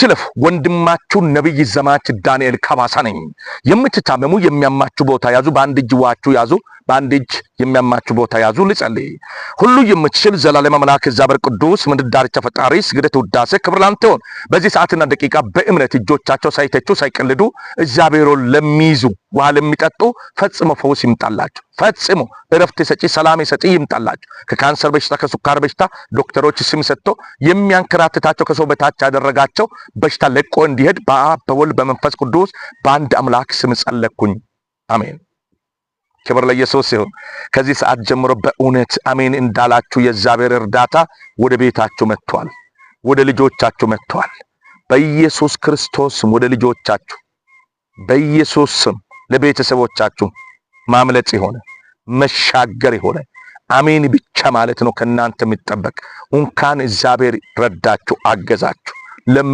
አትለፉ። ወንድማችሁ ነብይ ዘማች ዳንኤል ከባሳ ነኝ። የምትታመሙ የሚያማችሁ ቦታ ያዙ፣ በአንድ እጅ ዋችሁ ያዙ፣ በአንድ እጅ የሚያማችሁ ቦታ ያዙ። ልጸልይ። ሁሉ የምትችል ዘላለም አምላክ እግዚአብሔር ቅዱስ ምድር ዳርቻ ፈጣሪ ስግደት ውዳሴ ክብር ላንተ ይሁን። በዚህ ሰዓትና ደቂቃ በእምነት እጆቻቸው ሳይተቹ ሳይቀልዱ እግዚአብሔርን ለሚይዙ ውሃ ለሚጠጡ ፈጽሞ ፈውስ ይምጣላችሁ። ፈጽሞ እረፍት ሰጪ ሰላም ሰጪ ይምጣላችሁ። ከካንሰር በሽታ ከሱካር በሽታ ዶክተሮች ስም ሰጥቶ የሚያንከራትታቸው ከሰው በታች ያደረጋቸው በሽታ ለቆ እንዲሄድ በአብ በወልድ በመንፈስ ቅዱስ በአንድ አምላክ ስም ጸለይኩኝ። አሜን። ክብር ለኢየሱስ ይሁን። ከዚህ ሰዓት ጀምሮ በእውነት አሜን እንዳላችሁ የእግዚአብሔር እርዳታ ወደ ቤታችሁ መጥቷል፣ ወደ ልጆቻችሁ መጥቷል። በኢየሱስ ክርስቶስ ስም ወደ ልጆቻችሁ፣ በኢየሱስ ስም ለቤተሰቦቻችሁ ማምለጥ ይሆነ መሻገር ይሆነ አሜን ብቻ ማለት ነው ከናንተ የሚጠበቅ። እንኳን እግዚአብሔር ረዳችሁ አገዛችሁ።